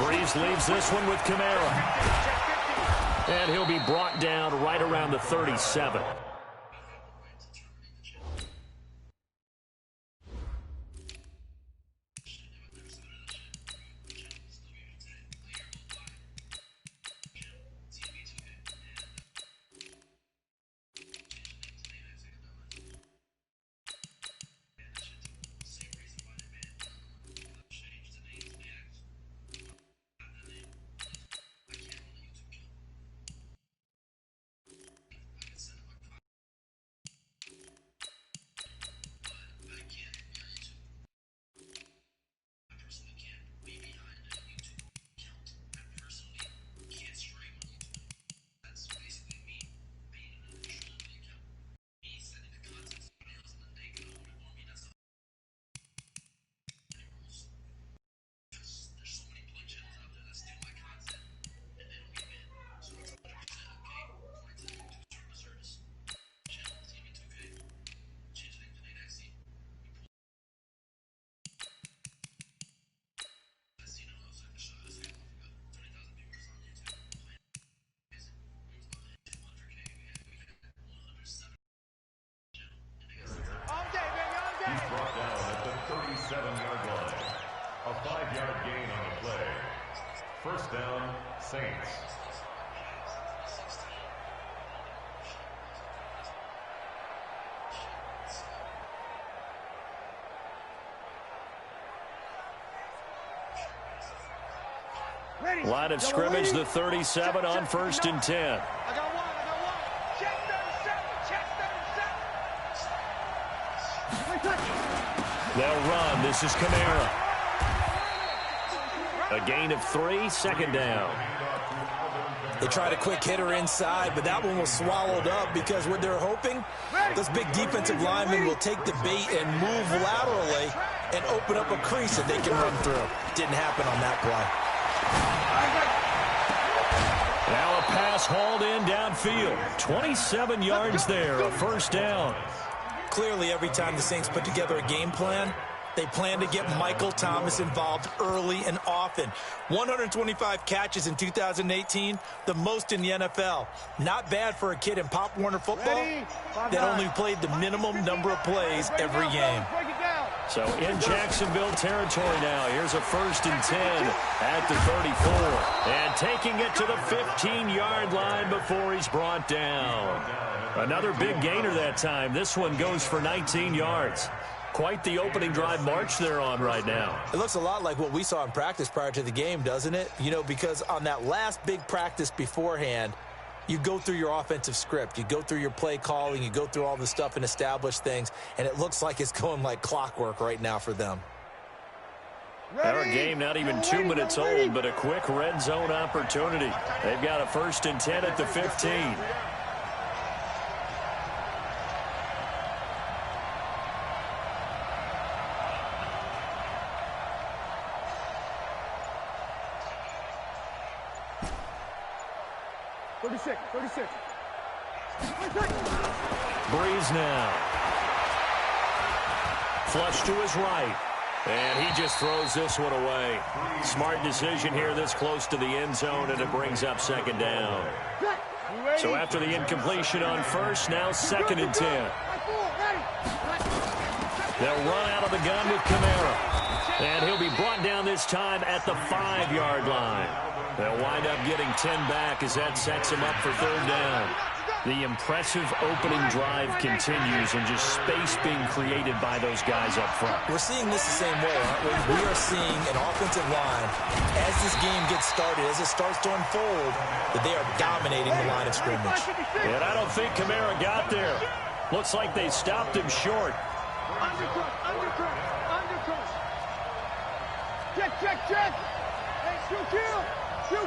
Breeze leaves this one with Kamara. And he'll be brought down right around the 37. He's brought down at the 37-yard line. A 5-yard gain on the play. First down, Saints. Line of scrimmage, the 37 on 1st and 10. They'll run. This is Kamara. A gain of 3, 2nd down. They tried a quick hitter inside, but that one was swallowed up because what they're hoping, those big defensive linemen will take the bait and move laterally and open up a crease that they can run through. Didn't happen on that play. Now a pass hauled in downfield. 27 yards there, a 1st down. Clearly, every time the Saints put together a game plan, they plan to get Michael Thomas involved early and often. 125 catches in 2018, the most in the NFL. Not bad for a kid in Pop Warner football that only played the minimum number of plays every game. So in Jacksonville territory now. Here's a 1st and 10 at the 34. And taking it to the 15-yard line before he's brought down. Another big gainer that time. This one goes for 19 yards. Quite the opening drive march they're on right now. It looks a lot like what we saw in practice prior to the game, doesn't it? You know, because on that last big practice beforehand, you go through your offensive script. You go through your play calling. You go through all the stuff and establish things. And it looks like it's going like clockwork right now for them. Our game not even 2 minutes old, but a quick red zone opportunity. They've got a 1st and 10 at the 15. Breeze now. Flush to his right. And he just throws this one away. Smart decision here this close to the end zone, and it brings up 2nd down. So after the incompletion on 1st, now 2nd and 10. They'll run out of the gun with Kamara. And he'll be brought down this time at the 5-yard line. They'll wind up getting 10 back as that sets him up for 3rd down. The impressive opening drive continues, and just space being created by those guys up front. We're seeing this the same way, aren't we? We are seeing an offensive line, as this game gets started, as it starts to unfold, that they are dominating the line of scrimmage. And I don't think Kamara got there. Looks like they stopped him short. Check. Hey, shoot kill. They'll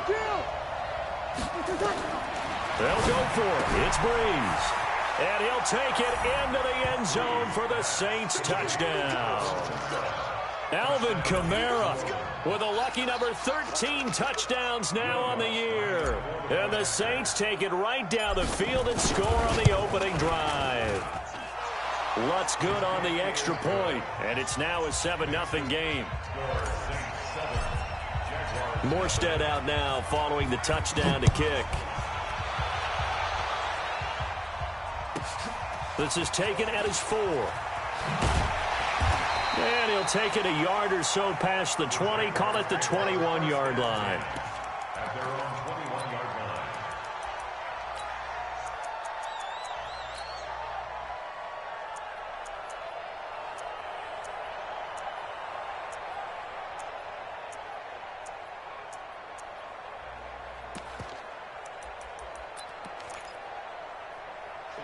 go for it. It's Breeze. And he'll take it into the end zone for the Saints touchdown. Alvin Kamara with a lucky number 13 touchdowns now on the year. And the Saints take it right down the field and score on the opening drive. Lutz good on the extra point, and it's now a 7-0 game. Morstead out now following the touchdown to kick. This is taken at his 4. And he'll take it a yard or so past the 20. Call it the 21-yard line. At their own 21-yard line.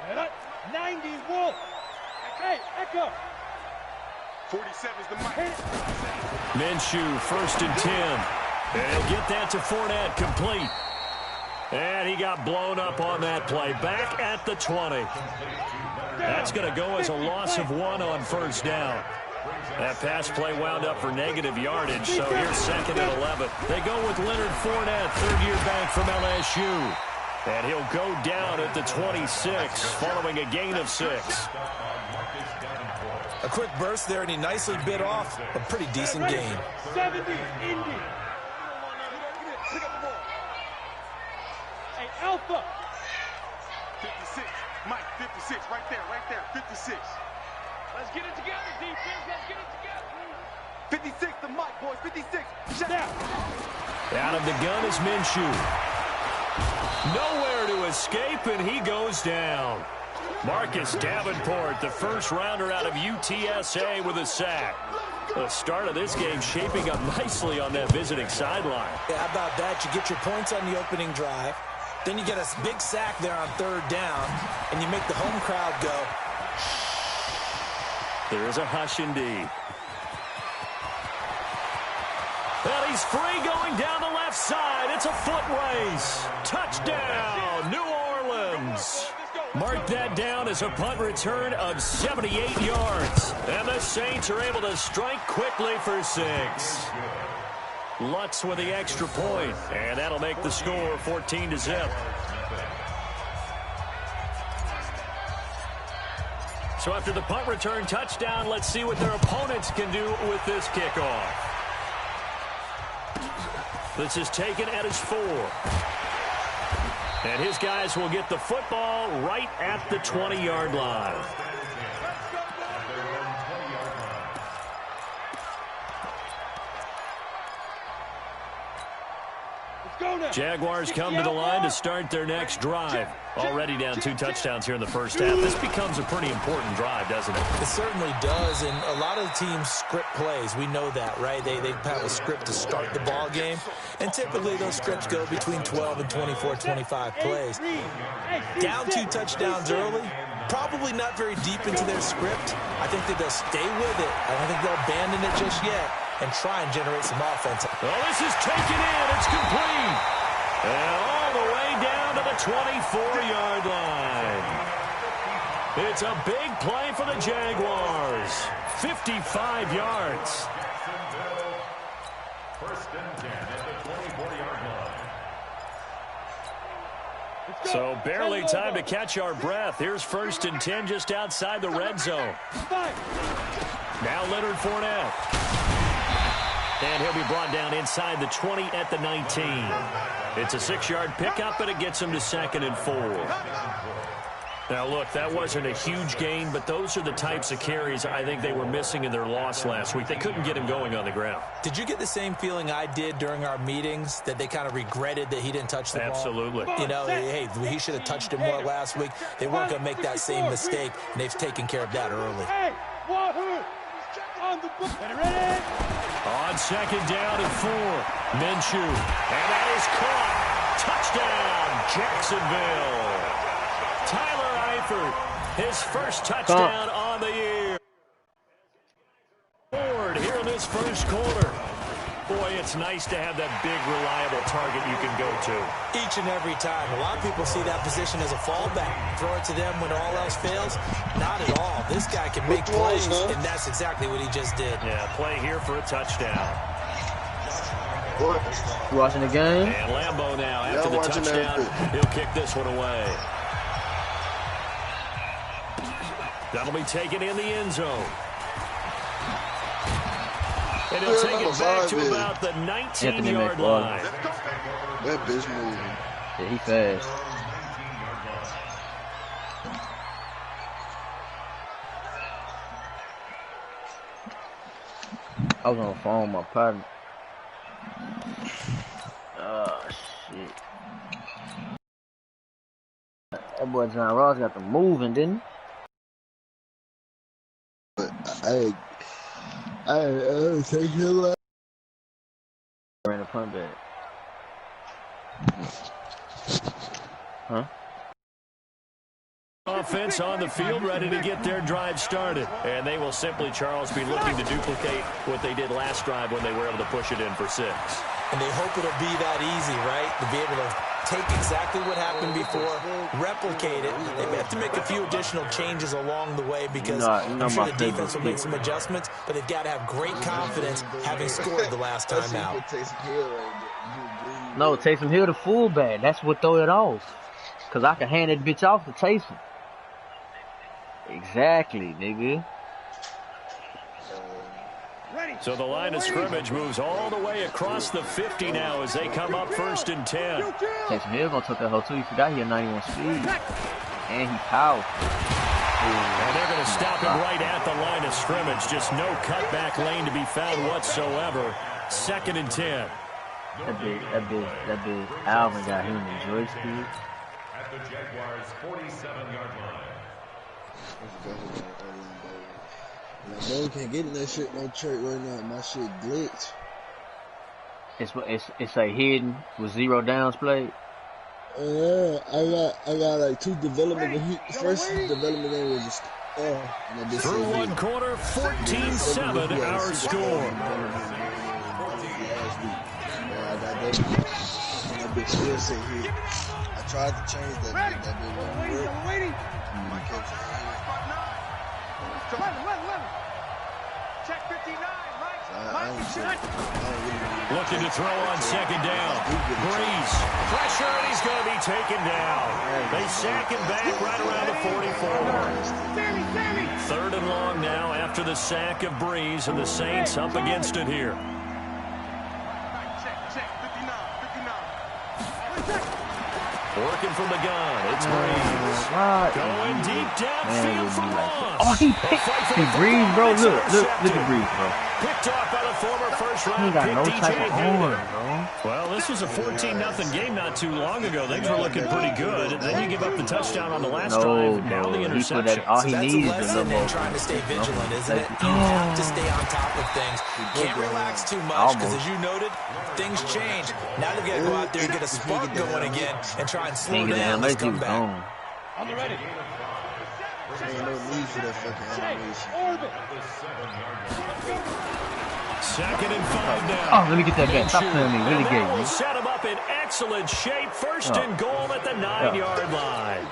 Set up. 90 Wolf. Hey, Echo. 47 is the mic. Minshew, 1st and 10. And he'll get that to Fournette, complete. And he got blown up on that play. Back at the 20. That's going to go as a loss of 1 on 1st down. That pass play wound up for negative yardage, so here's 2nd and 11. They go with Leonard Fournette, 3rd-year back from LSU. And he'll go down at the 26, following a gain of 6. A quick burst there, and he nicely bit off a pretty decent gain. 70, Indy. Hey, Alpha. 56. Mike, 56. Right there. 56. Let's get it together, defense. Let's get it together. 56, the mic, boys. 56. Shut Down. Out of the gun is Minshew. Nowhere to escape, and he goes down. Marcus Davenport, the first-rounder out of UTSA with a sack. The start of this game shaping up nicely on that visiting sideline. Yeah, how about that? You get your points on the opening drive. Then you get a big sack there on 3rd down, and you make the home crowd go. There is a hush indeed. Well, he's free going down the left side. It's a foot race. Touchdown, New Orleans. Mark that down as a punt return of 78 yards. And the Saints are able to strike quickly for 6. Lutz with the extra point, and that'll make the score 14-0. So after the punt return touchdown, let's see what their opponents can do with this kickoff. This is taken at his 4. And his guys will get the football right at the 20-yard line. Jaguars come to the line to start their next drive. Already down 2 touchdowns here in the first half. This becomes a pretty important drive, doesn't it? It certainly does, and a lot of the teams script plays. We know that, right? They have a script to start the ball game, and typically those scripts go between 12 and 24, 25 plays. Down 2 touchdowns early, probably not very deep into their script. I think that they'll stay with it. I don't think they'll abandon it just yet and try and generate some offense. Oh, this is taken in. It's complete. And all the way down to the 24-yard line. It's a big play for the Jaguars. 55 yards. First and 10 at the 24-yard line. So barely time to catch our breath. Here's 1st and 10 just outside the red zone. Now Leonard Fournette. And he'll be brought down inside the 20 at the 19. It's a 6-yard pickup, and it gets him to 2nd and 4. Now, look, that wasn't a huge gain, but those are the types of carries I think they were missing in their loss last week. They couldn't get him going on the ground. Did you get the same feeling I did during our meetings, that they kind of regretted that he didn't touch the ball? Absolutely. You know, hey, he should have touched it more last week. They weren't going to make that same mistake, and they've taken care of that early. Hey, Wahoo! On the book. Ready? On 2nd down and 4. Minshew. And that is caught. Touchdown, Jacksonville. Tyler Eifert, his first touchdown on the year. Forward here in this first quarter. Boy, it's nice to have that big, reliable target you can go to. Each and every time. A lot of people see that position as a fallback. Throw it to them when all else fails. Not at all. This guy can make plays, and that's exactly what he just did. Yeah, play here for a touchdown. What? You watching the game? And Lambeau now, after the touchdown, he'll kick this one away. That'll be taken in the end zone. And he'll take it back to about the 19-yard line. That bitch moving. Yeah, he fast. I was on the phone with my partner. Oh, shit. That boy John Ross got the moving, didn't he? But I take your life. Ran a punt back. Huh? Offense on the field, ready to get their drive started. And they will simply, Charles, be looking to duplicate what they did last drive when they were able to push it in for 6. And they hope it'll be that easy, right? To be able to take exactly what happened before, replicate it. They may have to make a few additional changes along the way because I'm sure the defense will make some adjustments, but they've got to have great confidence having scored the last time out. No, Taysom Hill the fullback. That's what throw it off. Because I can hand that bitch off to Taysom. Exactly, nigga. So the line of scrimmage moves all the way across the 50 now as they come up 1st and 10. Taysom Hill gonna take that whole 2. You forgot he had 91 speed. And he powerful. And they're going to stop him right at the line of scrimmage. Just no cutback lane to be found whatsoever. 2nd and 10. That big Alvin got him in joystick. At the Jaguars' 47-yard line. Lambeau can't get in that shit no trick right now. My shit glitch. It's a hidden with 0 downs played. Yeah, I got like 2 development. First development game was just through 1 quarter, 14-7 our score. That bitch still sit here. I tried to change that bitch. That bitch wasn't working. I kept saying, Check 59, looking to throw on 2nd down. Breeze. Pressure, and he's going to be taken down. They sack him back right around the 44. 3rd and long now after the sack of Breeze, and the Saints up against it here. Working from the gun, it's Breeze. Going deep downfield for Ross. Oh, he picked Breeze, bro. Look at Breeze, bro. Picked off by the former first-round He got pick, no DJ type of Hayden. arm, bro. Well, this was a 14-0 game not too long ago. Things were looking pretty good. Then you give up the touchdown on the last drive. Now the interception. All he So that's needs a is a lesson little more. in trying to stay vigilant, isn't it? You have to stay on top of things. Can't relax too much because, as you noted, things change. Now they've got to go out there and get a spark going again and try and slow down this comeback. On the ready. ain't no need for that fucking animation. 2nd and 5 now. Oh, let me get that back. Stop playing me. Really gay, man. Set him up in excellent shape. 1st and goal at the 9-yard line.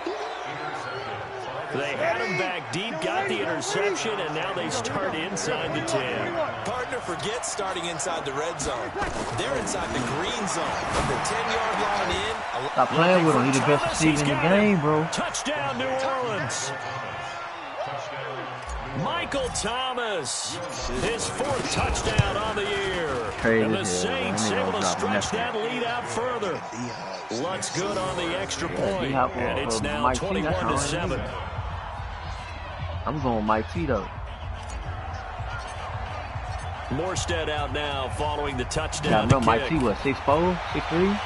They had him back deep, got the interception, and now they start inside the 10. Partner forgets starting inside the red zone. They're inside the green zone. From the 10-yard line in. Stop playing with him. He's the best receiver in the game, bro. Touchdown, New Orleans. Michael Thomas, his 4th touchdown on the year. Crazy, and the Saints able to stretch nothing. that lead out further. Lutz good on the extra point, D-Hop and it's now 21-7. I'm going Mike T, though. Morstead out now following the touchdown. Yeah, no, Mike T, what, 6'4", 6'3"?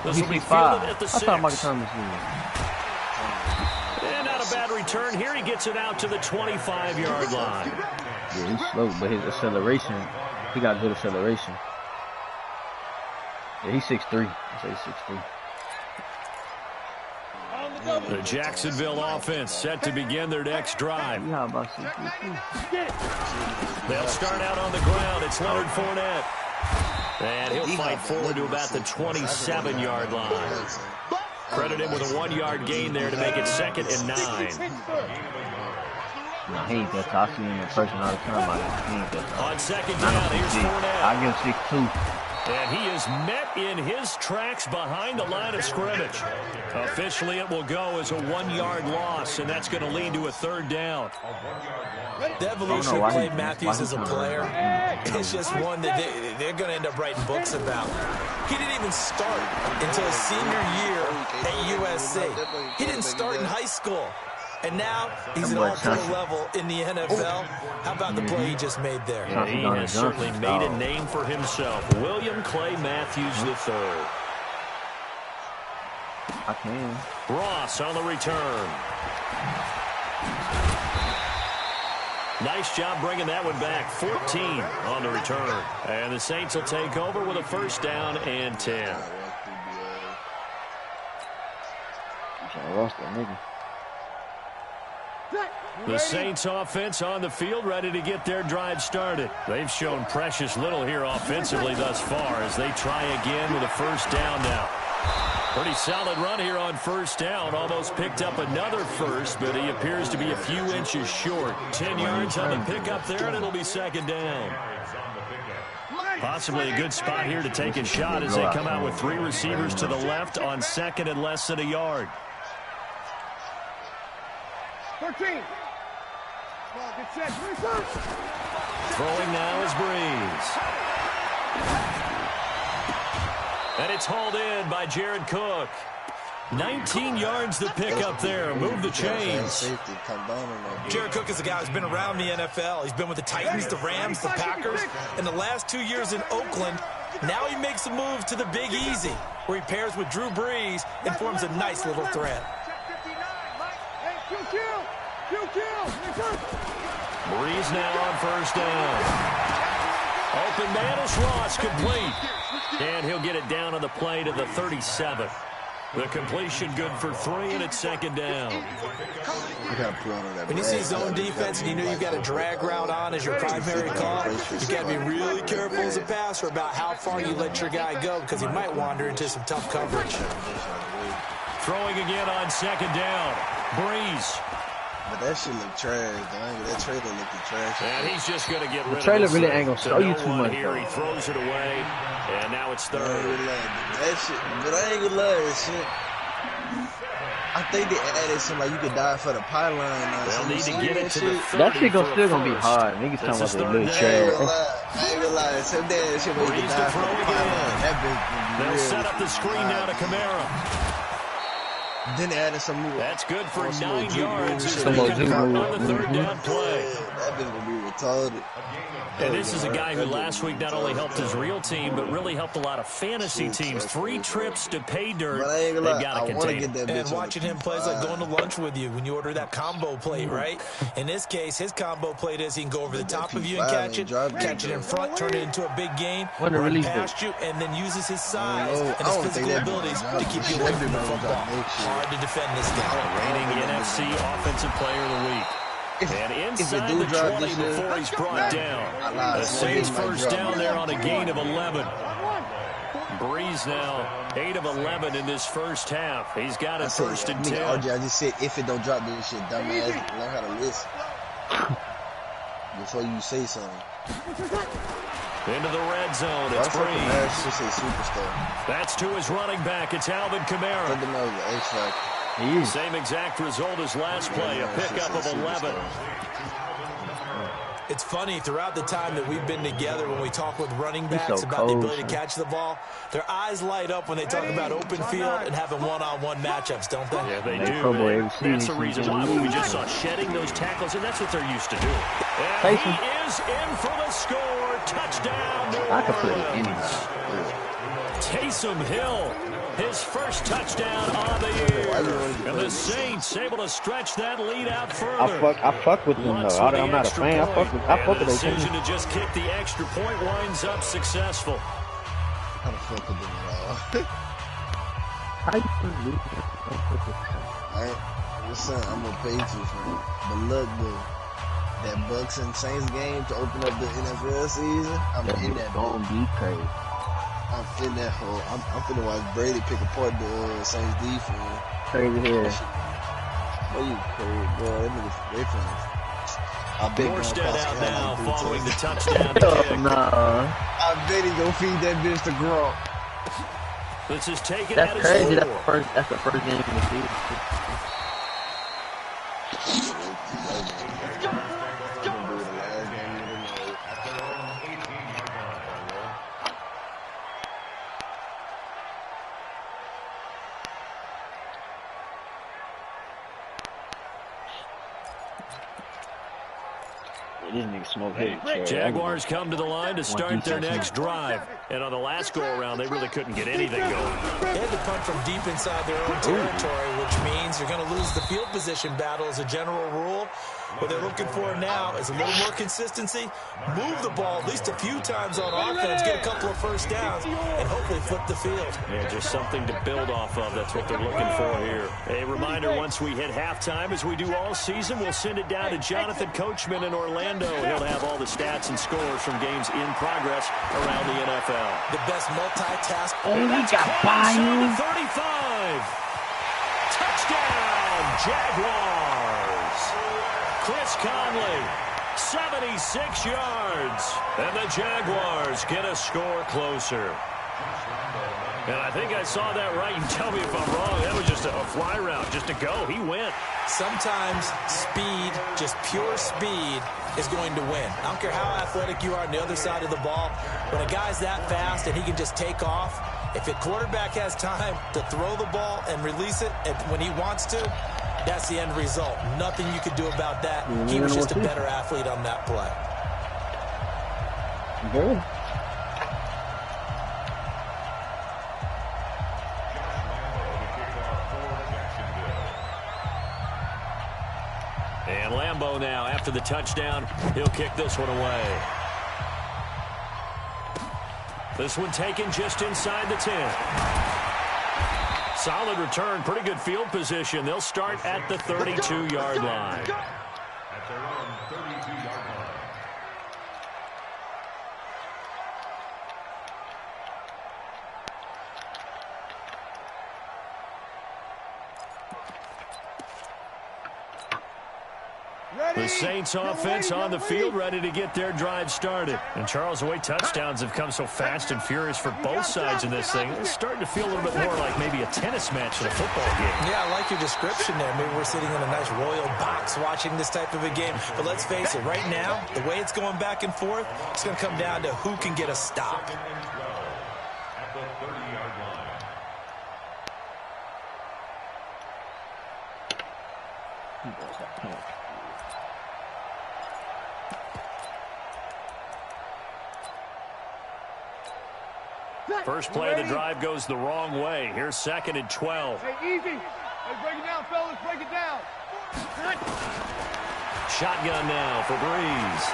This He's will be 6'5". fielded at the 6. I thought Michael Thomas was. And not a bad return here. He gets it out to the 25-yard line. Yeah, he's slow, but his acceleration, he got good acceleration. Yeah, he's 6'3". I say he's 6'3". The Jacksonville offense set to begin their next drive. Yeah, about 6'3". They'll start out on the ground. It's Leonard Fournette. And he'll fight forward to about the 27-yard line. Credit him with a 1-yard gain there to make it 2nd and 9. No, he ain't that tall. I see him in person all the time. He ain't that tall. On 2nd down, here's Fournette. I give him 6'2". And he is met in his tracks behind the line of scrimmage. Officially, it will go as a 1-yard loss, and that's going to lead to a 3rd down. The evolution of Clay Matthews as a player is just one that they're going to end up writing books about. He didn't even start until his senior year at USC. He didn't start in high school. And now he's at all-pro level in the NFL. How about the play he just made there? And he has certainly made a name for himself. William Clay Matthews III. I can. Ross on the return. Nice job bringing that one back. 14 on the return. And the Saints will take over with a 1st down and 10. I lost that nigga. The Saints offense on the field, ready to get their drive started. They've shown precious little here offensively thus far as they try again with a 1st down now. Pretty solid run here on 1st down. Almost picked up another first, but he appears to be a few inches short. 10 yards on the pickup there, and it'll be 2nd down. Possibly a good spot here to take a shot as they come out with 3 receivers to the left on 2nd and less than a yard. 13. Throwing now is Breeze. And it's hauled in by Jared Cook. 19 yards to pick up there. Move the chains. Jared Cook is a guy who's been around the NFL. He's been with the Titans, the Rams, the Packers. In the last 2 years in Oakland, now he makes a move to the Big Easy, where he pairs with Drew Brees and forms a nice little threat. Breeze now on 1st down. Open man is Ross, complete. And he'll get it down on the play to the 37. The completion good for 3, and it's 2nd down. When you see zone defense and you know you've got a drag route on as your primary call, you've got to be really careful as a passer about how far you let your guy go because he might wander into some tough coverage. Throwing again on 2nd down. Breeze. But that shit look trash. That trailer looking trash. And he's just going to get rid of it. The trailer really ain't going to show you too much. Here he throws it away, and now it's 3rd. That shit, but I ain't gonna love that shit. I think they added something like you could die for the pylon. They'll need to get it to the 30. That shit still gonna be hard. Niggas talking about the little trash. I ain't gonna lie. Some damn shit where you could die for the pylon. That bitch. They'll set up the screen now to Kamara. Then they added some new. That's good for 9 yards. Some more zoom on the 3rd down play. That bitch gonna be retarded. And this is a guy who last week not only helped his real team, but really helped a lot of fantasy teams. 3 trips to pay dirt. They've got to contain him. And watching him play is like going to lunch with you when you order that combo plate, right? In this case, his combo plate is he can go over the top of you and catch it in front, turn it into a big gain, run past you, and then uses his size and his physical abilities to keep you away from the football. Hard to defend this guy. Reigning NFC Offensive Player of the Week. And inside the 20 before he's brought down. The Saints 1st down there on a gain of 11. Breeze now 8 of 11 in this first half. He's got it 1st and 10. RJ, I just said if it don't drop this shit, dumbass, learn how to listen before you say something. Into the red zone. It's Breeze. That's to his running back. It's Alvin Kamara. Same exact result as last play, a pickup of 11. It's funny, throughout the time that we've been together, when we talk with running backs about the ability to catch the ball, their eyes light up when they talk about open field and having one-on-one matchups, don't they? Yeah, they do. That's the reason why we just saw shedding those tackles, and that's what they're used to doing. And he is in for the score. Touchdown, New Orleans. Taysom Hill. His first touchdown on the year. And the Saints able to stretch that lead out further. I fuck with them, though. I'm not a fan. I fuck with them. The decision to just kick the extra point winds up successful. How the fuck with them, listen, I'm a Patriots fan. But look, dude. That Bucks and Saints game to open up the NFL season, I'm in that. Gonna be crazy. I'm in that hole. I'm finna watch Brady pick apart the Saints defense. Crazy here. What you crazy, bro? That nigga, they finna. Morstead out now following the touchdown. Nah. I bet he gonna feed that bitch to Gronk. This is taken That's out of crazy. score. That's the first game of the season. This nigga smoke heavy. Jaguars come to the line to start their next drive. And on the last go-around, they really couldn't get anything going. They had to punt from deep inside their own territory, which means you're going to lose the field position battle as a general rule. What they're looking for now is a little more consistency, move the ball at least a few times on offense, get a couple of first downs, and hopefully flip the field. Yeah, just something to build off of. That's what they're looking for here. A reminder, once we hit halftime, as we do all season, we'll send it down to Jonathan Coachman in Orlando. He'll have all the stats and scores from games in progress around the NFL. The best multitask. Oh, he got by you. 35. Touchdown, Jaguars. Chris Conley, 76 yards. And the Jaguars get a score closer. And I think I saw that right. You tell me if I'm wrong. That was just a fly route, just to go. He went. Sometimes speed, just pure speed, is going to win. I don't care how athletic you are on the other side of the ball. When a guy's that fast and he can just take off, if a quarterback has time to throw the ball and release it when he wants to, that's the end result. Nothing you could do about that. He was just a better athlete on that play. Good. And Lambeau now, after the touchdown, he'll kick this one away. This one taken just inside the 10. Solid return, pretty good field position. They'll start at the 32-yard line. At their own 32-yard line. The Saints offense on the field, ready to get their drive started. And Charles, the way touchdowns have come so fast and furious for both sides in this thing, it's starting to feel a little bit more like maybe a tennis match than a football game. Yeah, I like your description there. Maybe we're sitting in a nice royal box watching this type of a game. But let's face it, right now, the way it's going back and forth, it's going to come down to who can get a stop. At the 30-yard line. First play of the drive goes the wrong way. Here's 2nd and 12. Hey, easy. Hey, break it down, fellas. Break it down. Shotgun now for Breeze.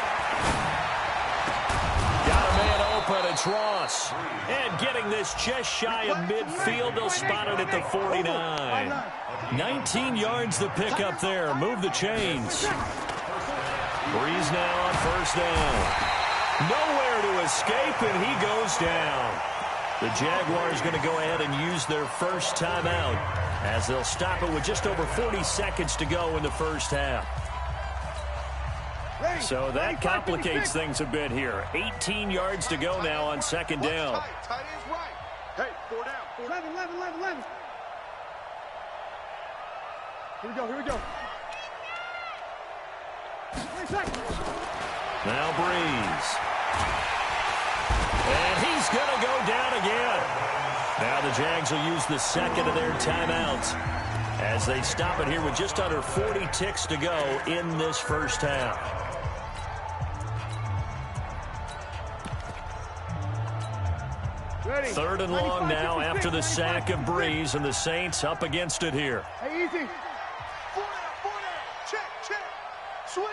Got a man open. It's Ross. And getting this just shy of midfield. They'll spot it at the 49. 19 yards to pick up there. Move the chains. Breeze now on first down. Nowhere to escape, and he goes down. The Jaguars going to go ahead and use their first timeout as they'll stop it with just over 40 seconds to go in the first half. So that complicates things a bit here. 18 yards to go now on 2nd down. Tight end's right. Hey, 4 down. 11. Here we go. 3 seconds. Now Breeze. And he's going to go down again. Now the Jags will use the second of their timeouts as they stop it here with just under 40 ticks to go in this first half. Ready. 3rd and long now after the sack of Breeze, and the Saints up against it here. Hey, easy. 4 down. Check. Switch.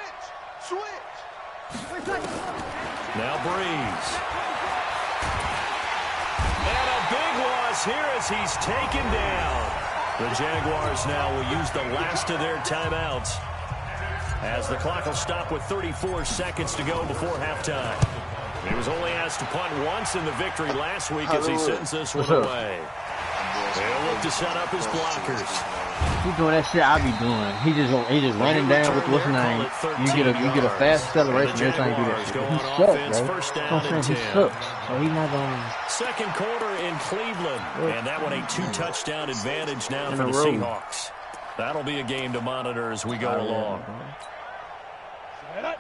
3 seconds. Now Breeze. And a big loss here as he's taken down. The Jaguars now will use the last of their timeouts as the clock will stop with 34 seconds to go before halftime. He was only asked to punt once in the victory last week as he sends this one away. They'll look to set up his blockers. He doing that shit I be doing. He just running down with what's his name. You get a fast acceleration every time you do that shit. He sucks, bro. I'm saying he sucks. So he's not gonna. Second quarter in Cleveland, and that one a 2-touchdown advantage now for the Seahawks. That'll be a game to monitor as we go along.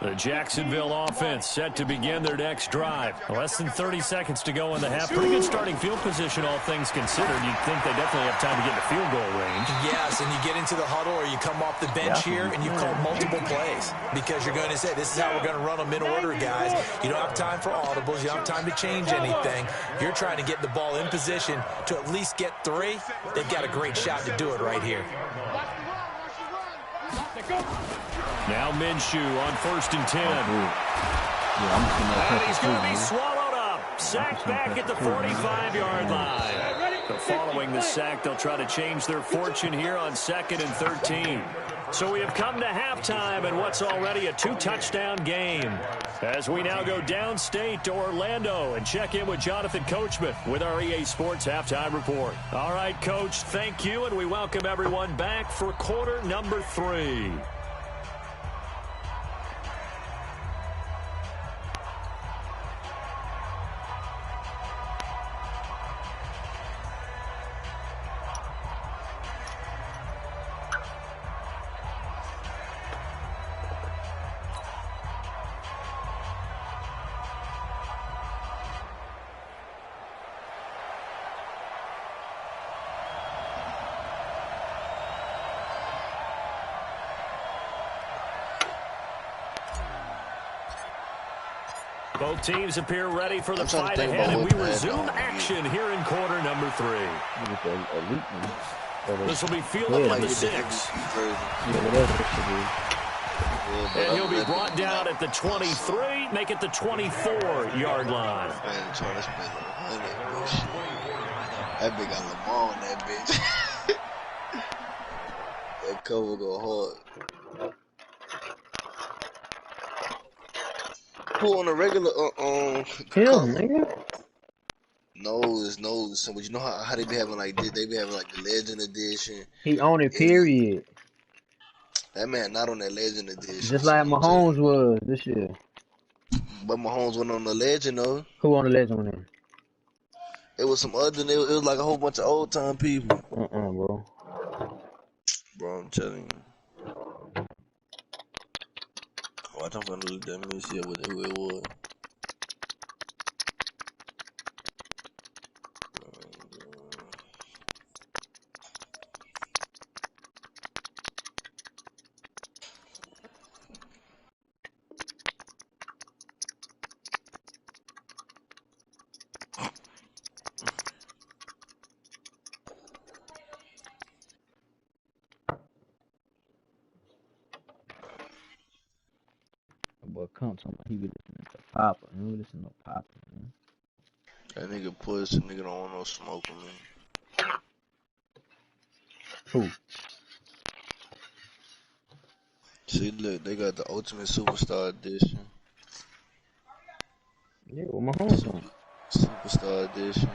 The Jacksonville offense set to begin their next drive. Less than 30 seconds to go in the half. Pretty good starting field position, all things considered. You'd think they definitely have time to get to field goal range. Yes, and you get into the huddle or you come off the bench here and you call multiple plays because you're going to say, this is how we're going to run them in order, guys. You don't have time for audibles. You don't have time to change anything. You're trying to get the ball in position to at least get 3. They've got a great shot to do it right here. Now Minshew on 1st and 10. And he's going to be swallowed up. Sacked back at the 45-yard line. Following the sack, they'll try to change their fortune here on 2nd and 13. So we have come to halftime in what's already a 2-touchdown game. As we now go downstate to Orlando and check in with Jonathan Coachman with our EA Sports Halftime Report. All right, Coach, thank you, and we welcome everyone back for quarter number 3. Both teams appear ready for the fight ahead, and we resume action here in quarter number 3. This will be fielded at the 6. And he'll be brought down at the 23, make it the 24-yard line. That bitch got Lamar on that bitch. That cover go hard. Who on a regular nigga? No. So, but you know how they be having like this? They be having like the Legend Edition. He on it, period. That man not on that Legend Edition. Just like Mahomes was this year. But Mahomes went on the Legend though. Who on the Legend one? It was some other. It was like a whole bunch of old time people. Bro. Bro, I'm telling you. Watch, I'm gonna look at me see who it was. He be listening to Papa. He be listening to Papa, man. That nigga pussy, nigga don't want no smoke with me. Who? See, look, they got the Ultimate Superstar Edition. Yeah, what my home's on? Superstar Edition.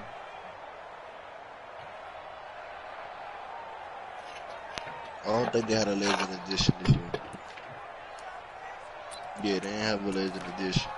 I don't think they had a Legend Edition this year. Yeah, they didn't have a Legend Edition.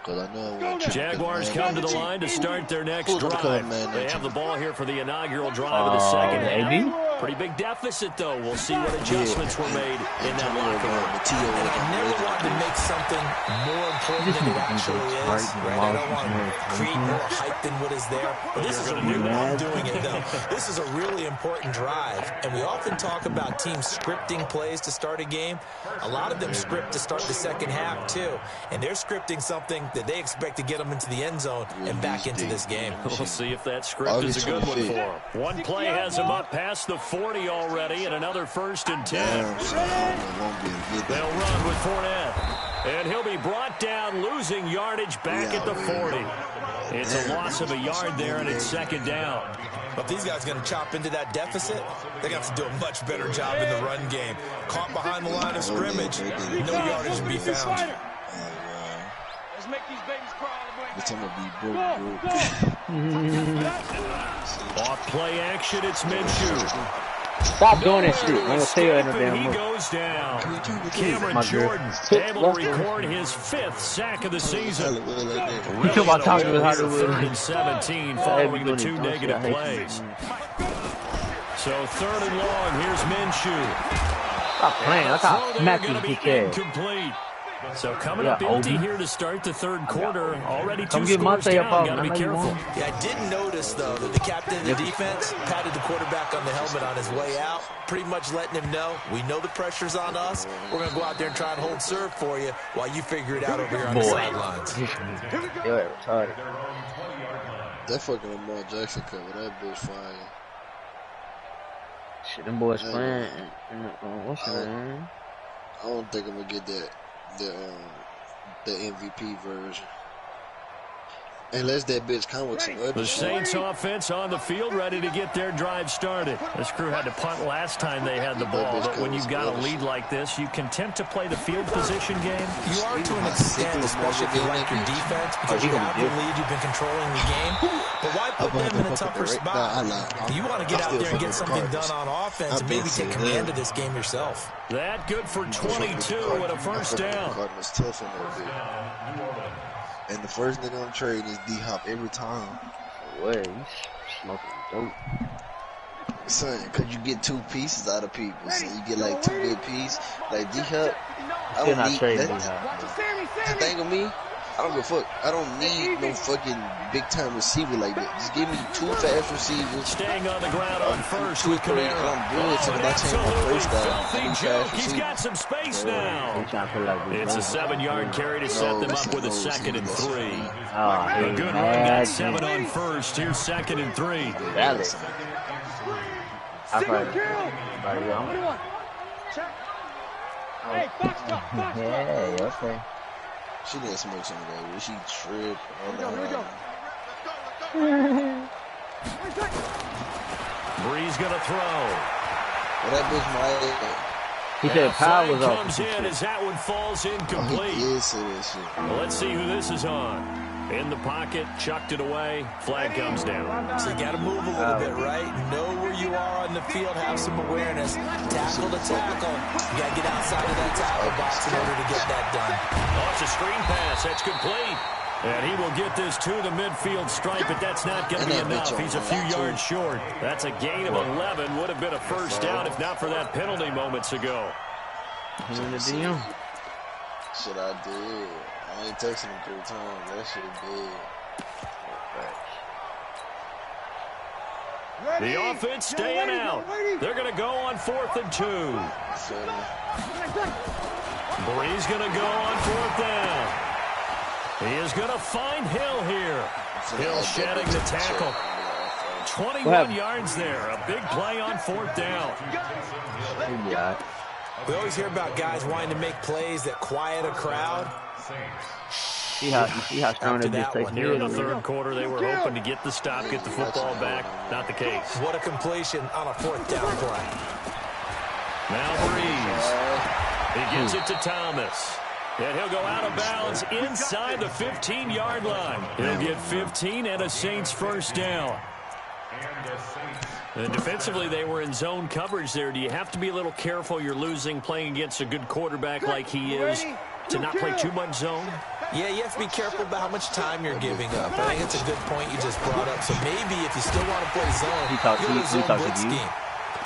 Cause I know Jaguars come to the line to start their next drive. They have the ball here for the inaugural drive of the second half. Pretty big deficit, though. We'll see what adjustments were made in that locker room. I never wanted to make something more important than it actually is. Right? I don't want to create more hype than what is there. But this is a new way of doing it, though. This is a really important drive. And we often talk about teams scripting plays to start a game. A lot of them script to start the second half, too. And they're scripting something that they expect to get them into the end zone and back into this game. We'll see if that script is a good one for them. One play has them up past the 40 already, and another 1st and 10. They'll run with Fournette. And he'll be brought down, losing yardage back at the 40. It's a loss of a yard there, and it's second down. But if these guys are going to chop into that deficit, they're going to have to do a much better job in the run game. Caught behind the line of scrimmage, no yardage to be found. Let's make these babies cry. It's gonna be broke. Off play action, it's Minshew. Stop doing that shit. I'm gonna tell you in the He damn movie. goes down. Cameron My girl. Jordan able to record his 5th sack of the season. You talking about talking with Third Hollywood? and 17 following the 2 negative plays. So 3rd and long, here's Minshew. Stop playing. That's how smack you get incomplete. So coming up empty here to start the 3rd quarter. Already 2 get scores Monte down. up. Got to be careful. Yeah, I did notice, though, that the captain of the defense patted the quarterback on the helmet on his way out, pretty much letting him know, we know the pressure's on us. We're going to go out there and try and hold serve for you while you figure it out over here on the sidelines. You're retarded. That fucking Lamar Jackson cover, that bitch fire. Shit, them boys playing. What's the name? I don't think I'm gonna get the MVP version. Unless that bitch come with some other The Saints offense on the field, ready to get their drive started. This crew had to punt last time they had the ball, but when you've got a lead like this, you can tempt to play the field position game. You are to an extent, especially if you like your defense, because you have the lead, you've been controlling the game. But why put them in a tougher spot? You want to get out there and get something done on offense and maybe take command of this game yourself. That good for 22 and a first down. Was tough in that bit. And the first nigga on trade is D-Hop every time. Way, smoking dope. Son, cause you get 2 pieces out of people. So you get like 2 good pieces. Like D-Hop, I don't need that. The thing with me, I don't give a fuck. I don't need no fucking big time receiver like that. Just give me 2 fast receivers. Staying on the ground on first with Kamara. I'm good. So I change my first down. He's got some space now. It's a 7-yard carry to set them up with a 2nd and 3. A good run, got 7 on first. Here's 2nd and 3. Valid. Hey, okay. She didn't smoke some of that. She tripped. Here we go. Breeze gonna throw. Well, that bitch might. He said power was off. Comes in as that one falls incomplete. Well, let's see who this is on. In the pocket, chucked it away. Flag comes down. So you got to move a little bit, right? Know where you are on the field. Have some awareness. Tackle to tackle. You got to get outside of that tackle box in order to get that done. Oh, it's a screen pass. That's complete. And he will get this to the midfield stripe, but that's not going to be enough. He's a few yards short. That's a gain of 11. Would have been a first down if not for that penalty moments ago. In the DM. Shit, I did. I ain't texting him 3 times. That shit big. The offense staying out. They're going to go on 4th and 2. Breeze going to go on 4th down. He is going to find Hill here. Hill shedding the tackle. 21 yards there. A big play on 4th down. We always hear about guys wanting to make plays that quiet a crowd. See how strong they just take here in the 3rd quarter. They were hoping to get the stop, get the football back. Not the case. What a completion on a 4th down play. Now Breeze. He gives it to Thomas. And he'll go out of bounds inside the 15-yard line. He'll get 15 and a Saints first down. And defensively, they were in zone coverage there. Do you have to be a little careful? You're losing playing against a good quarterback like he is to not play too much zone? Yeah, you have to be careful about how much time you're giving up. I think it's a good point you just brought up. So maybe if you still want to play zone, you're in a zone blitz scheme.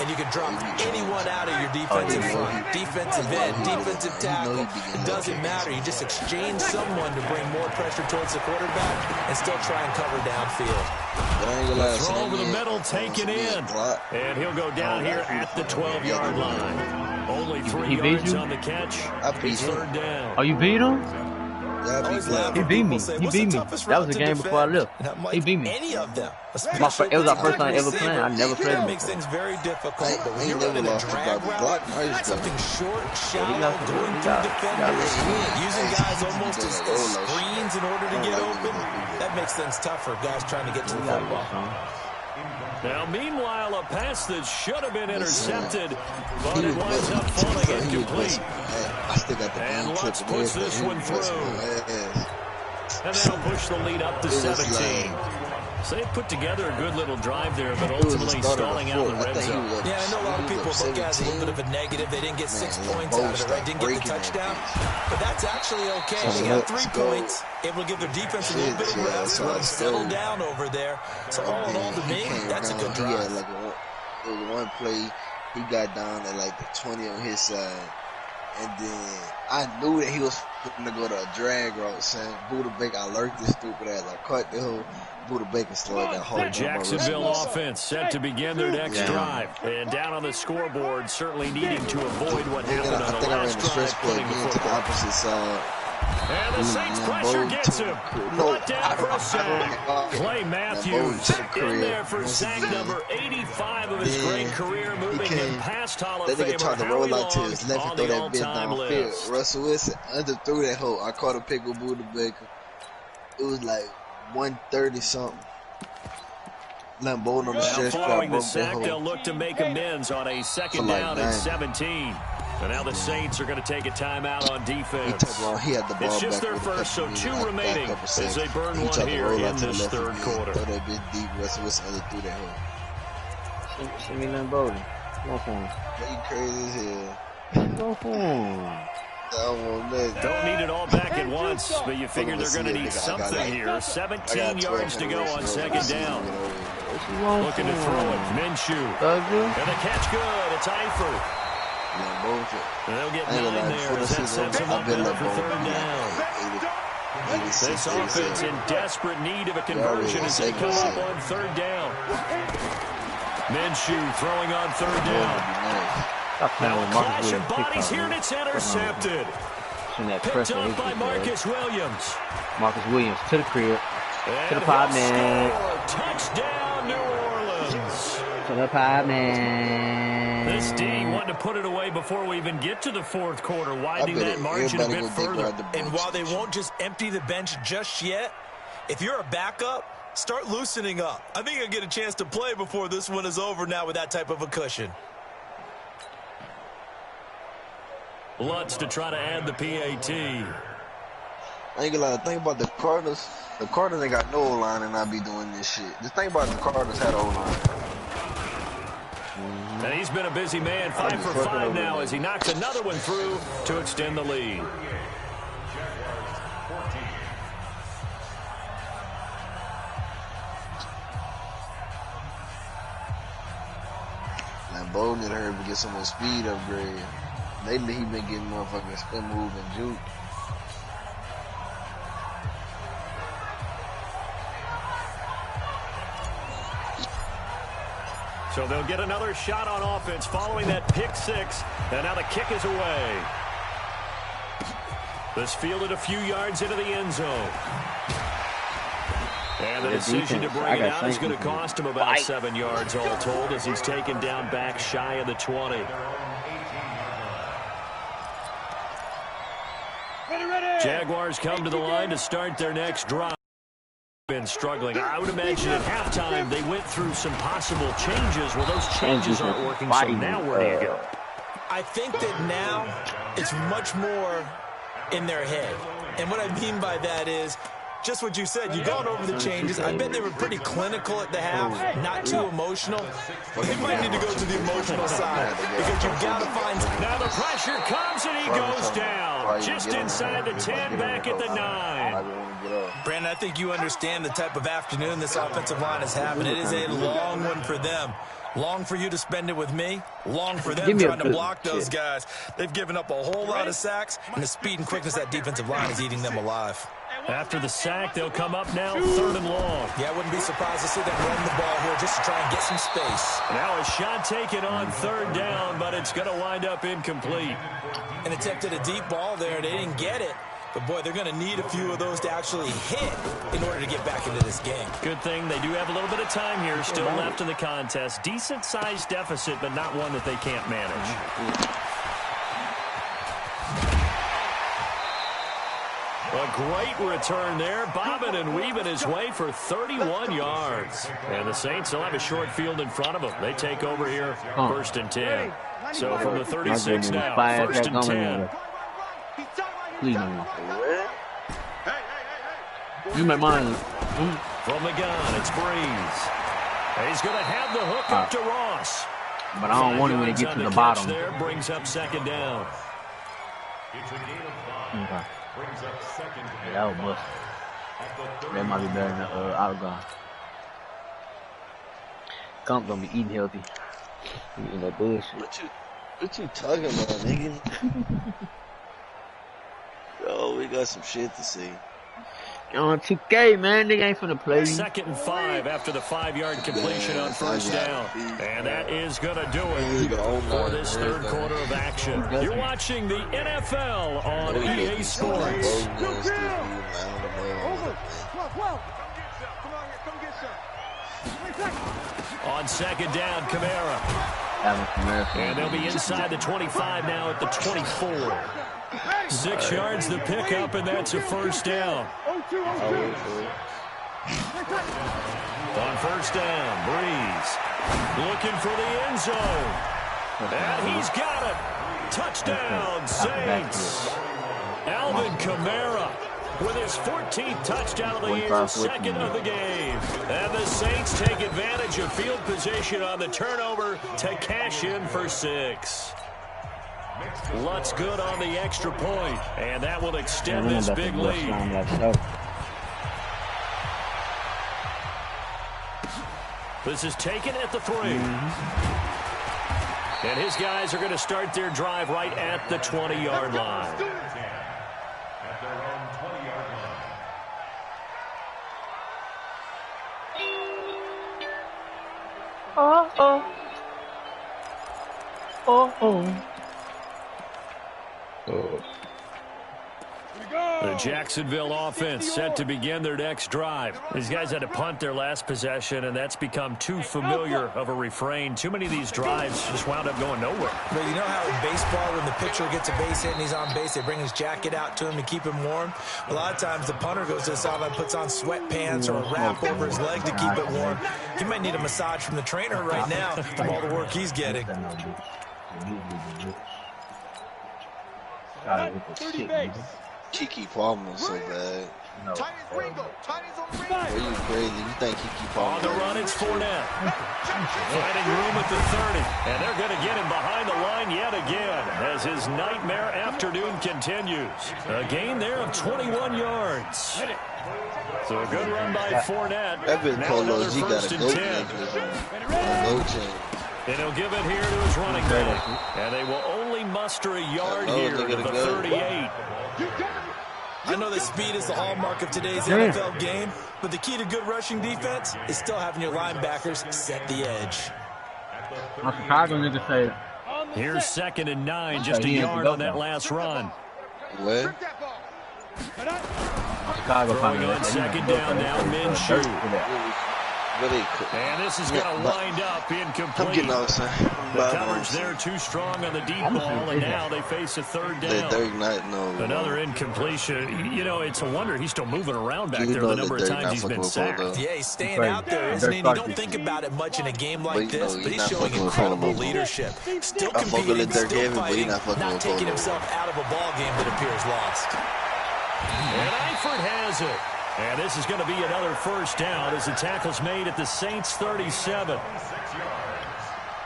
And you can drop anyone out of your defensive front, defensive end, defensive tackle. It doesn't matter. You just exchange someone to bring more pressure towards the quarterback and still try and cover downfield. Throw over the middle, taken in. And he'll go down here at the 12-yard line. Only 3 yards on the catch. It's 3rd down. Oh, you beat him? Yeah, he beat me. He beat me. That was the game before I left. He beat me. Any of them. It was our first time ever playing. I never played him. It makes things very difficult. But when you're running a drag route, something short, shallow, going through defenders, using guys almost as screens in order to get open, that makes things tougher. Guys trying to get to the football. Now, meanwhile, a pass that should have been intercepted, but it winds up falling incomplete. And Lutz puts this one through. And that'll push the lead up to 17. So they put together a good little drive there, but ultimately stalling out in the red zone. Yeah, I know a lot of people look at it as a little bit of a negative. They didn't get 6 points out of it, right? Didn't get the touchdown. But that's actually okay. They got 3 points, able to give their defense a little bit of rest, let them settle down over there. So all in all, to me, that's a good drive. There was one play, he got down at like the 20 on his side. And then I knew that he was going to go to a drag route, son. Buda Baker, I lurked this stupid ass. I caught the whole Buda Baker slowed that whole Jacksonville offense set to begin their next drive. And down on the scoreboard, certainly needing to avoid what happened on the last drive, putting the football. The opposite side. And the Saints pressure gets him. Brought down for a sack. Clay Matthews in there for sack number 85 of his great career, moving him past Hall of Famer. That nigga tried to roll out to his left and throw that bit downfield. Russell Wilson underthrew that hole. I caught a pick with Buda Baker. It was like 130 something. Lambeau on the stretch. Following the sack, they'll look to make amends on a second down and 17. And now the Saints are going to take a timeout on defense. He had the ball it's just their first, so 2 remaining as they burn one here in this third quarter. Throw that bit deep. Russell Wilson underthrew that hole. Send me Lambeau. Go for him. You crazy as hell. Go for him. Don't need it all back at once, but you figure they're going to need something here. 17 yards to go on second down. Looking to throw it. Minshew. And the catch good. It's Eifert. And they'll get 9 there as that sets them up better for third down. This offense in desperate need of a conversion as they come up on third down. Minshew throwing on third down. Now a clash of bodies here, and it's intercepted. Picked up by Marcus Williams. Marcus Williams to the crib. To the pipe, man. Touchdown, New Orleans. To the pipe, man. This D wanted to put it away before we even get to the fourth quarter, widening that margin a bit further. And while they won't just empty the bench just yet, if you're a backup, start loosening up. I think you'll get a chance to play before this one is over now with that type of a cushion. Lutz to try to add the PAT. I ain't gonna lie, think about the Cardinals. The Cardinals ain't got no O-line and I be doing this shit. Just think about the Cardinals had O-line. And he's been a busy man, 5 for 5 now as he knocks another one through to extend the lead. Lambeau need to hurry to get some more speed upgrade. Lately, he been getting motherfucking spin move and juke. So they'll get another shot on offense following that pick 6. And now the kick is away. This fielded a few yards into the end zone. And the decision to bring it out is going to cost him about 7 yards all told as he's taken down back shy of the 20. Jaguars come to the line to start their next drive. Been struggling. I would imagine at halftime they went through some possible changes. Well, those changes aren't working, so now where do you go? I think that now it's much more in their head. And what I mean by that is just what you said. You've gone over the changes. I bet they were pretty clinical at the half, not too emotional. Well, they might need to go to the emotional side because you've got to find... Now the pressure comes and he goes down. Just inside the 10, back at the 9. Brandon, I think you understand the type of afternoon this offensive line is having. It is a long one for them. Long for you to spend it with me. Long for them trying to block those guys. They've given up a whole lot of sacks, and the speed and quickness of that defensive line is eating them alive. After the sack, they'll come up now 3rd and long. Yeah, I wouldn't be surprised to see them run the ball here just to try and get some space. Now a shot taken on 3rd down, but it's going to wind up incomplete. An attempt at a deep ball there. They didn't get it. But, boy, they're going to need a few of those to actually hit in order to get back into this game. Good thing they do have a little bit of time here still left in the contest. Decent-sized deficit, but not one that they can't manage. A great return there. Bobbing and weaving his way for 31 yards. And the Saints will have a short field in front of them. They take over here 1st and 10. So from the 36 now, 1st and 10. Please, man. You make mine. From the gun, it's Breeze. He's going to have the hook up to Ross. But I don't want him when he gets to the bottom. There brings up second down. It's a gain of 5. Okay. Brings up second Yeah, that was busted. That might be better than Outgun. Comp gonna be eating healthy. Eating that bullshit. What you talking about, nigga? Yo, we got some shit to see. On 2K, man, nigga ain't finna play. Second and 5 after the 5-yard completion on first down. And that is going to do it for this third quarter of action. You're watching the NFL on EA Sports. On second down, Kamara. And they'll be inside the 25 now at the 24. 6 yards the pickup, and that's a first down. On first down, Breeze looking for the end zone. And he's got it. Touchdown, Saints. Alvin Kamara with his 14th touchdown of the year, second of the game. And the Saints take advantage of field position on the turnover to cash in for 6. Lutz good on the extra point, and that will extend this big lead. This is taken at the 3. And his guys are going to start their drive right at the 20-yard line. at their own 20-yard line. The Jacksonville offense set to begin their next drive. These guys had to punt their last possession, and that's become too familiar of a refrain. Too many of these drives just wound up going nowhere. But you know how in baseball, when the pitcher gets a base hit and he's on base, they bring his jacket out to him to keep him warm? A lot of times the punter goes to the sideline, puts on sweatpants or a wrap over his leg to keep it warm. He might need a massage from the trainer right now from all the work he's getting. 30 base. Kiki Palmer so bad. No. Tight as Ringo. Tight as on Ringo. Are you crazy? You think Kiki Palmer? On the run, it's Fournette. Finding room at the 30. And they're going to get him behind the line yet again as his nightmare afternoon continues. A gain there of 21 yards. So a good run by Fournette. Now another first and 10. And he'll give it here to his running back. And they will only muster a yard here to the 38. I know that speed is the hallmark of today's NFL game, but the key to good rushing defense is still having your linebackers set the edge. Chicago nigga say here's second and 9, just a yard on that last run. What? Chicago throwing on second down now, Minshew. And this is going to wind up incomplete. I'm getting outside. The coverage there too strong on the deep ball, and now they face a third down. Another incompletion. You know, it's a wonder he's still moving around back there the number of times he's been sacked. Yeah, he's staying out there, isn't he? You don't think about it much in a game like this, but he's showing incredible leadership. Still competing, still fighting, not taking himself out of a ball game that appears lost. And Eifert has it. And this is going to be another first down as the tackle's made at the Saints 37.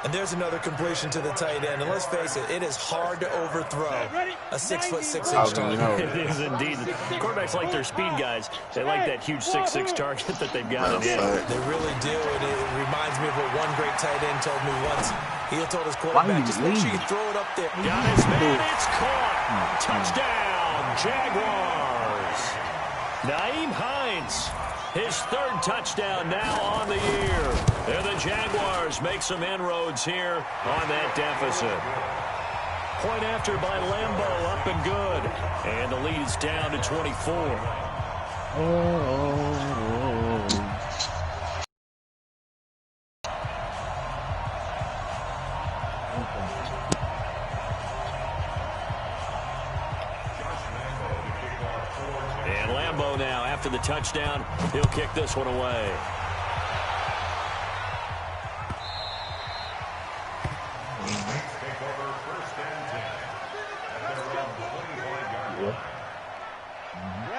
And there's another completion to the tight end. And let's face it, it is hard to overthrow a 6'6" target. It is indeed. Quarterbacks like their speed guys. They like that huge 6'6" target that they've got in it. They really do. And it reminds me of what one great tight end told me once. He told his quarterback, just make sure you throw it up there. Got his man. It's caught. Touchdown, Jaguars. Nyheim Hines, his third touchdown now on the year. And the Jaguars make some inroads here on that deficit. Point after by Lambeau, up and good. And the lead is down to 24. Now after the touchdown, he'll kick this one away.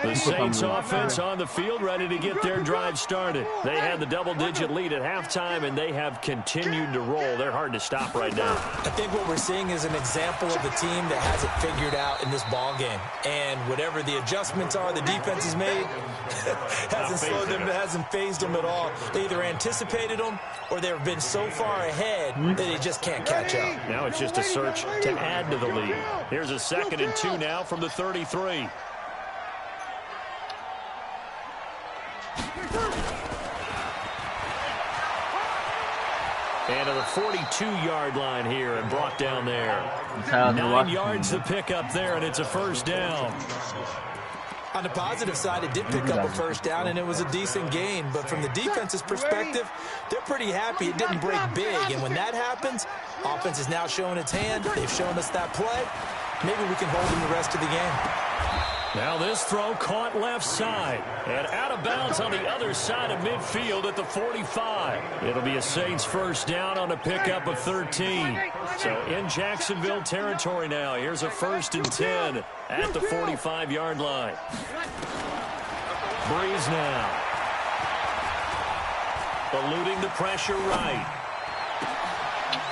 The Saints offense on the field, ready to get their drive started. They had the double-digit lead at halftime, and they have continued to roll. They're hard to stop right now. I think what we're seeing is an example of a team that has it figured out in this ball game. And whatever the adjustments are the defense has made, hasn't slowed them, hasn't phased them at all. They either anticipated them or they've been so far ahead that they just can't catch up. Now it's just a search to add to the lead. Here's a 2nd and 2 now from the 33. And to the 42-yard line here and brought down there. 9 yards to pick up there, and it's a first down. On the positive side, it did pick up a first down, and it was a decent gain. But from the defense's perspective, they're pretty happy it didn't break big. And when that happens, offense is now showing its hand. They've shown us that play. Maybe we can hold them the rest of the game. Now this throw caught left side and out of bounds on the other side of midfield at the 45. It'll be a Saints first down on a pickup of 13. So in Jacksonville territory now. Here's a 1st and 10 at the 45-yard line. Breeze now. Eluding the pressure right.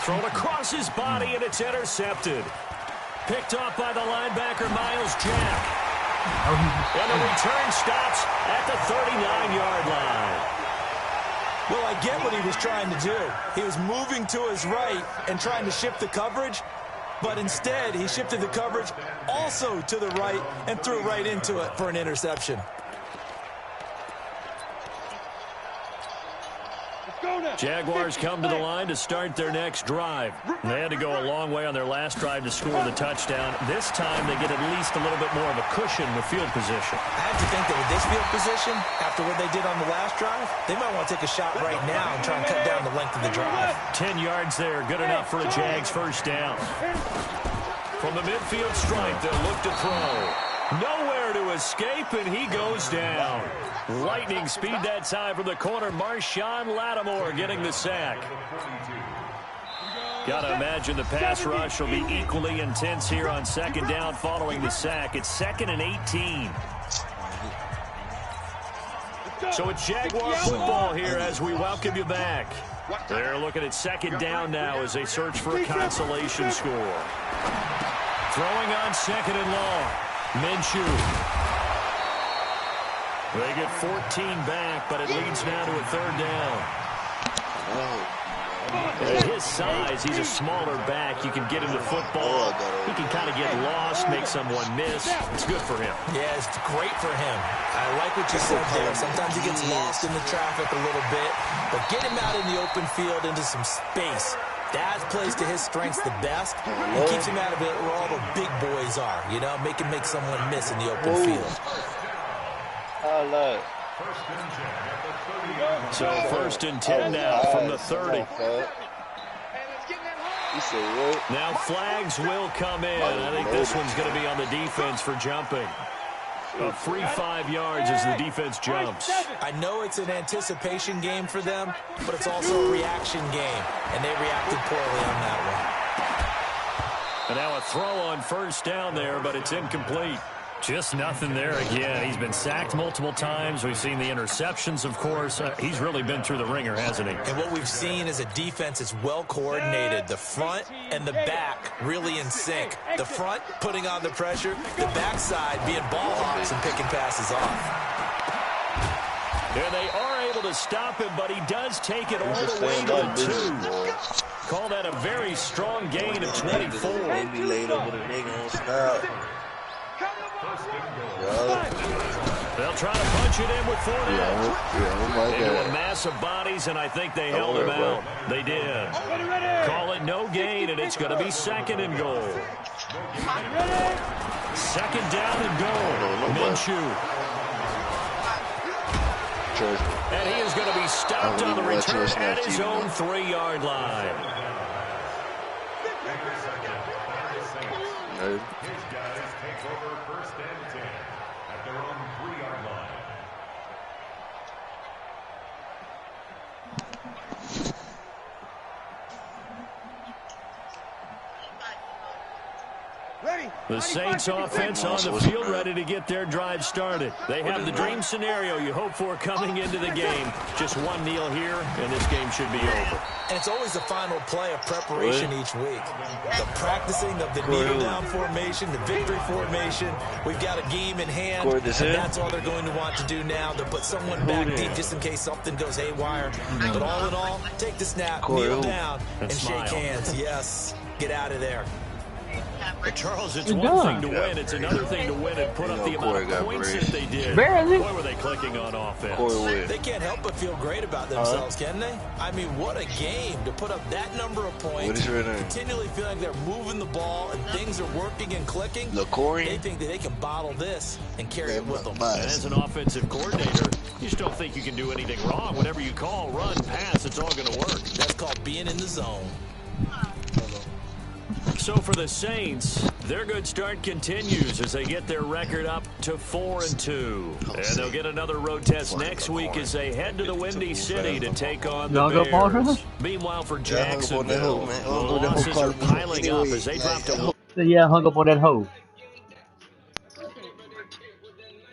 Thrown across his body and it's intercepted. Picked off by the linebacker Miles Jack. And the return stops at the 39-yard line. Well, I get what he was trying to do. He was moving to his right and trying to shift the coverage, but instead he shifted the coverage also to the right and threw right into it for an interception. Jaguars come to the line to start their next drive. They had to go a long way on their last drive to score the touchdown. This time they get at least a little bit more of a cushion with field position. I have to think that with this field position, after what they did on the last drive, they might want to take a shot right now and try and cut down the length of the drive. 10 yards there, good enough for a Jags first down. From the midfield stripe, they'll look to throw. Nowhere to escape, and he goes down. Lightning speed that time from the corner. Marshawn Lattimore getting the sack. Got to imagine the pass rush will be equally intense here on 2nd down following the sack. It's 2nd and 18. So it's Jaguar football here as we welcome you back. They're looking at 2nd down now as they search for a consolation score. Throwing on 2nd and long. Minshew. They get 14 back, but it leads now to a 3rd down. At his size, he's a smaller back. You can get him to football. He can kind of get lost, make someone miss. It's good for him. Yeah, it's great for him. I like what you said there. Sometimes he gets lost in the traffic a little bit, but get him out in the open field into some space. That plays to his strengths the best. It keeps him out of it where all the big boys are, you know, make someone miss in the open field. So 1st and 10 now from the 30. Now flags will come in. I think this one's going to be on the defense for jumping. A free 5 yards as the defense jumps. I know it's an anticipation game for them, but it's also a reaction game, and they reacted poorly on that one. And now a throw on 1st down there, but it's incomplete. Just nothing there again. He's been sacked multiple times. We've seen the interceptions, of course. He's really been through the ringer, hasn't he? And what we've seen is a defense that's well coordinated. The front and the back really in sync. The front putting on the pressure, the backside being ball hawks and picking passes off. And they are able to stop him, but he does take it all the way to the 2. Call that a very strong gain of 24. They'll try to punch it in with 4 down. Into a mass of bodies, and I think they held him out. They did. Call it no gain, and it's going to be 2nd and goal. 2nd down and goal. Minshew. And he is going to be stopped on the return at his own 3-yard line. His guys take over 1st and 10 at their own 3-yard line. The Saints offense on the field ready to get their drive started. They have the dream scenario you hope for coming into the game. Just one kneel here, and this game should be over. And it's always the final play of preparation each week. The practicing of the kneel down formation, the victory formation. We've got a game in hand, and that's all they're going to want to do now, to put someone back deep just in case something goes haywire. But all in all, take the snap, kneel down, and shake hands. Yes, get out of there. But Charles, it's one thing to win. It's another thing to win and put up the amount of points that they did. Barely. Boy, were they clicking on offense. They can't help but feel great about themselves, can they? I mean, what a game to put up that number of points. Continually feeling they're moving the ball and things are working and clicking. They think that they can bottle this and carry it with them. And as an offensive coordinator, you just don't think you can do anything wrong. Whatever you call, run, pass, it's all going to work. That's called being in the zone. So for the Saints, their good start continues as they get their record up to 4-2. And they'll get another road test next week as they head to the Windy City to take on the Bears. Meanwhile for Jacksonville, losses are piling up as they drop to... Yeah, hung up on that hoe.